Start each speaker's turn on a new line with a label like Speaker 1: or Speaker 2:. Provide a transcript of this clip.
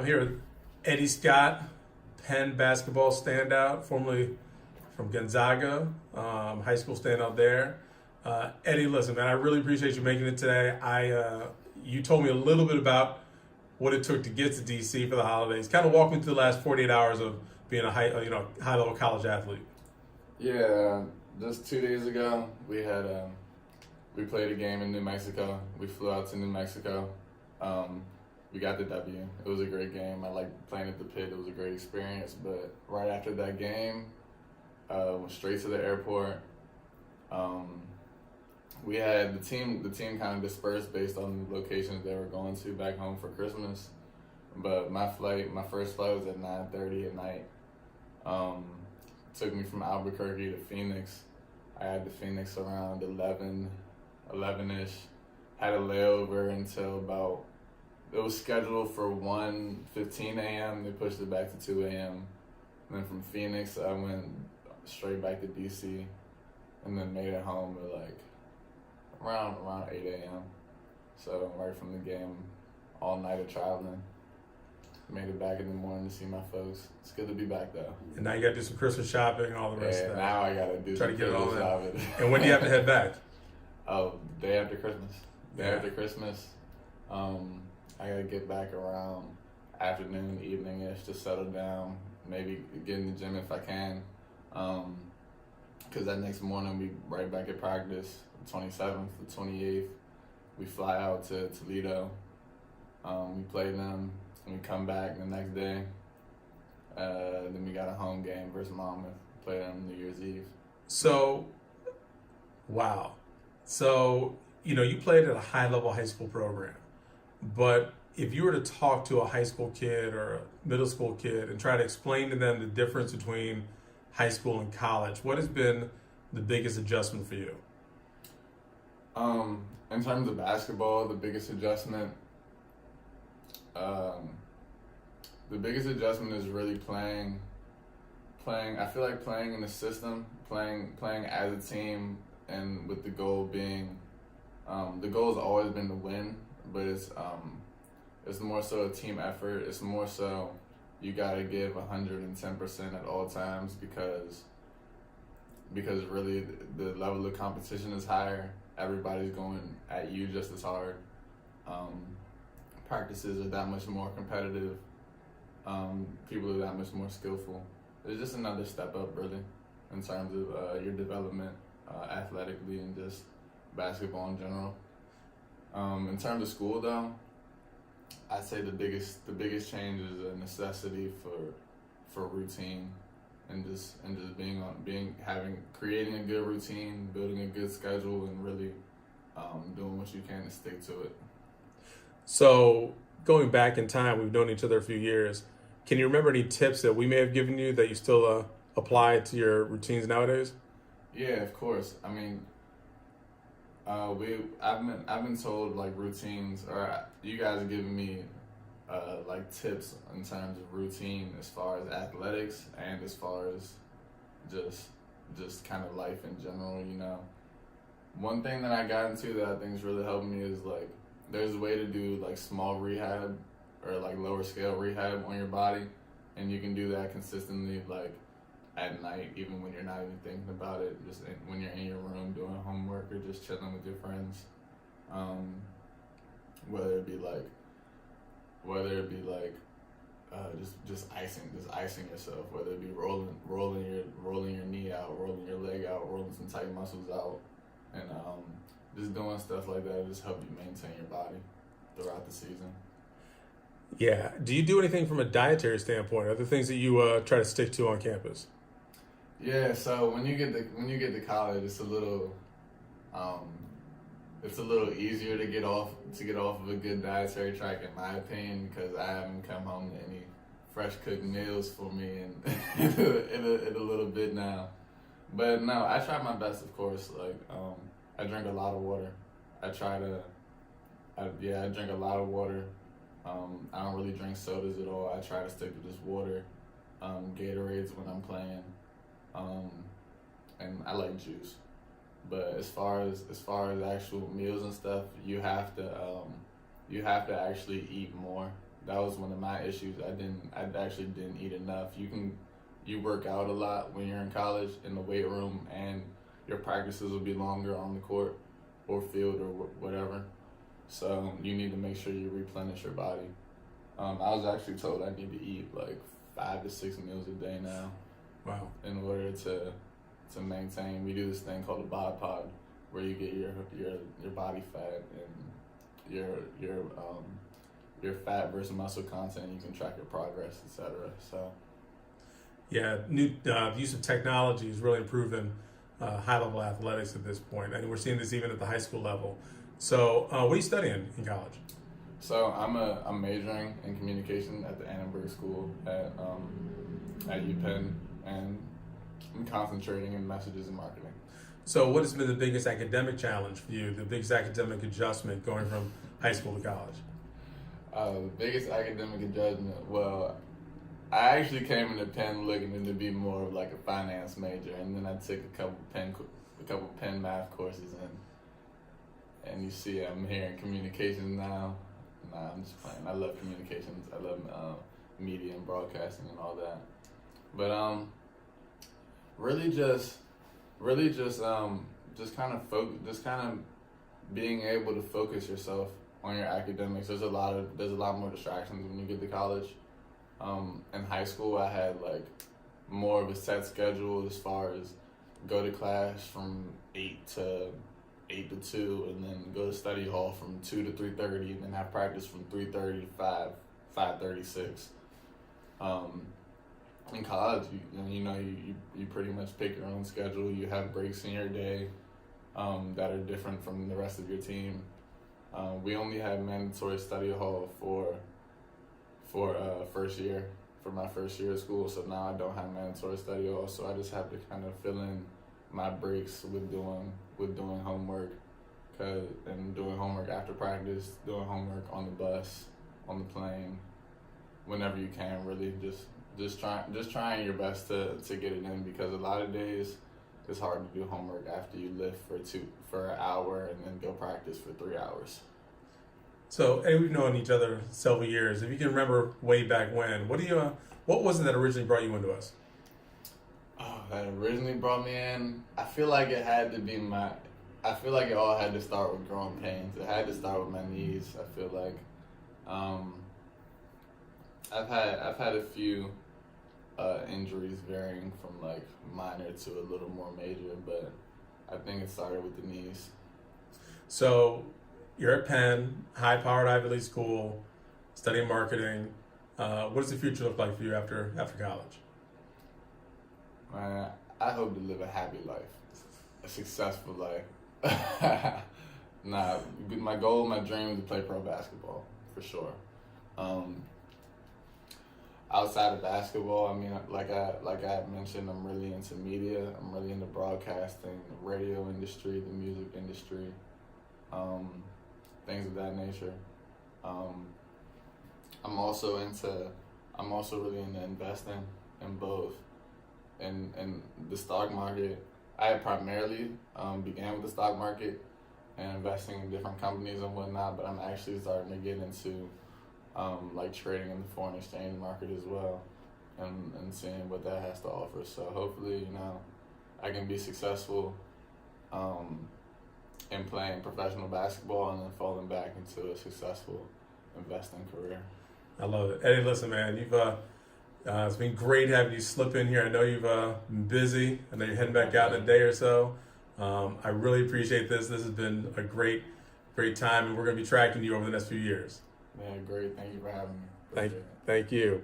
Speaker 1: I'm here with Eddie Scott, Penn basketball standout, formerly from Gonzaga, high school standout there. Eddie, listen, man, I really appreciate you making it today. You told me a little bit about what it took to get to DC for the holidays. Kind of walk me through the last 48 hours of being a high level college athlete.
Speaker 2: Yeah, just 2 days ago, we played a game in New Mexico. We flew out to New Mexico. We got the W. It was a great game. I liked playing at the pit. It was a great experience. But right after that game, went straight to the airport. We had the team kind of dispersed based on the locations they were going to back home for Christmas. But my first flight was at 9:30 at night. Took me from Albuquerque to Phoenix. I had to Phoenix around 11-ish. Had a layover until about, it was scheduled for 1:15 a.m. They pushed it back to 2 a.m. And then from Phoenix, I went straight back to DC and then made it home at like around 8 a.m. So right from the game, all night of traveling. Made it back in the morning to see my folks. It's good to be back though.
Speaker 1: And now you got to do some Christmas shopping and all the rest of that.
Speaker 2: Now I got to do
Speaker 1: Try
Speaker 2: some
Speaker 1: to get it all
Speaker 2: Christmas
Speaker 1: in.
Speaker 2: shopping.
Speaker 1: And when do you have to head back?
Speaker 2: Oh, day after Christmas. Day
Speaker 1: Yeah.
Speaker 2: after Christmas. I gotta get back around afternoon, evening-ish to settle down. Maybe get in the gym if I can. Because that next morning we right back at practice. The 27th, the 28th. We fly out to Toledo. We play them. And we come back the next day. Then we got a home game versus Monmouth. Play them New Year's Eve.
Speaker 1: So, wow. So, you played at a high-level high school program. But if you were to talk to a high school kid or a middle school kid and try to explain to them the difference between high school and college, what has been the biggest adjustment for you?
Speaker 2: In terms of basketball, the biggest adjustment is really playing. I feel like playing in the system, playing as a team, and with the goal being, the goal has always been to win, but it's more so a team effort. It's more so you gotta give 110% at all times because really the level of competition is higher. Everybody's going at you just as hard. Practices are that much more competitive. People are that much more skillful. It's just another step up, really, in terms of your development athletically and just basketball in general. In terms of school, though, I'd say the biggest change is a necessity for routine and just creating a good routine, building a good schedule, and really doing what you can to stick to it.
Speaker 1: So, going back in time, we've known each other a few years. Can you remember any tips that we may have given you that you still apply to your routines nowadays?
Speaker 2: Yeah, of course. I mean, I've been told like routines, or you guys have given me like tips in terms of routine as far as athletics and as far as just kind of life in general. One thing that I got into that I think is really helping me is like there's a way to do like small rehab or like lower scale rehab on your body, and you can do that consistently like at night, even when you're not even thinking about it, just when you're in your room doing homework or just chilling with your friends. Whether it be like just icing yourself, whether it be rolling your knee out, rolling your leg out, rolling some tight muscles out, and just doing stuff like that just help you maintain your body throughout the season.
Speaker 1: Yeah. Do you do anything from a dietary standpoint? Are there things that you try to stick to on campus?
Speaker 2: Yeah. So when you get to college, it's a little easier to get off of a good dietary track, in my opinion, because I haven't come home to any fresh cooked meals for me in a little bit now. But no, I try my best, of course. Like I drink a lot of water. I drink a lot of water. I don't really drink sodas at all. I try to stick to just water, Gatorades when I'm playing, and I like juice. But as far as actual meals and stuff, you have to actually eat more that was one of my issues. I actually didn't eat enough. You work out a lot when you're in college in the weight room, and your practices will be longer on the court or field or whatever. So you need to make sure you replenish your body. I was actually told I need to eat like 5 to 6 meals a day now.
Speaker 1: Wow.
Speaker 2: In order to maintain. We do this thing called a bod pod, where you get your body fat and your fat versus muscle content. You can track your progress, etc. So.
Speaker 1: Yeah, new use of technology is really improving high-level athletics at this point, and we're seeing this even at the high school level. So, what are you studying in college?
Speaker 2: So I'm majoring in communication at the Annenberg School at UPenn, and I'm concentrating in messages and marketing.
Speaker 1: So, what has been the biggest academic challenge for you? The biggest academic adjustment going from high school to college?
Speaker 2: The biggest academic adjustment. Well, I actually came into Penn looking to be more of like a finance major, and then I took a couple Penn math courses, and you see I'm here in communications now. Nah, I'm just playing. I love communications. I love media and broadcasting and all that. But really just kind of being able to focus yourself on your academics. There's a lot more distractions when you get to college. In high school, I had like more of a set schedule as far as go to class from 8 to 2, and then go to study hall from 2 to 3:30, and then have practice from 3:30 to 5:36. In college, you pretty much pick your own schedule. You have breaks in your day that are different from the rest of your team. We only had mandatory study hall for my first year of school, so now I don't have mandatory study hall, so I just have to kind of fill in my breaks with doing homework, and doing homework after practice, doing homework on the bus, on the plane, whenever you can. Really, just trying your best to get it in, because a lot of days it's hard to do homework after you lift for an hour and then go practice for 3 hours.
Speaker 1: So, and we've known each other several years. If you can remember way back when, what was it that originally brought you into us?
Speaker 2: Oh, that originally brought me in. I feel like it all had to start with growing pains. It had to start with my knees. I feel like I've had a few injuries varying from like minor to a little more major, but I think it started with the knees.
Speaker 1: So, you're at Penn, high-powered Ivy League school, studying marketing. What does the future look like for you after college?
Speaker 2: Man, I hope to live a happy life, a successful life. Nah, my goal, my dream is to play pro basketball, for sure. Outside of basketball, I mean, like I mentioned, I'm really into media. I'm really into broadcasting, the radio industry, the music industry, things of that nature. I'm also really into investing in both. In the stock market, I primarily began with the stock market and investing in different companies and whatnot, but I'm actually starting to get into like trading in the foreign exchange market as well, and seeing what that has to offer. So hopefully, I can be successful in playing professional basketball and then falling back into a successful investing career.
Speaker 1: I love it. Eddie, listen, man, it's been great having you slip in here. I know you've been busy. I know you're heading back out in a day or so. I really appreciate this. This has been a great time, and we're going to be tracking you over the next few years.
Speaker 2: Yeah, great. Thank you for having me.
Speaker 1: Thank you.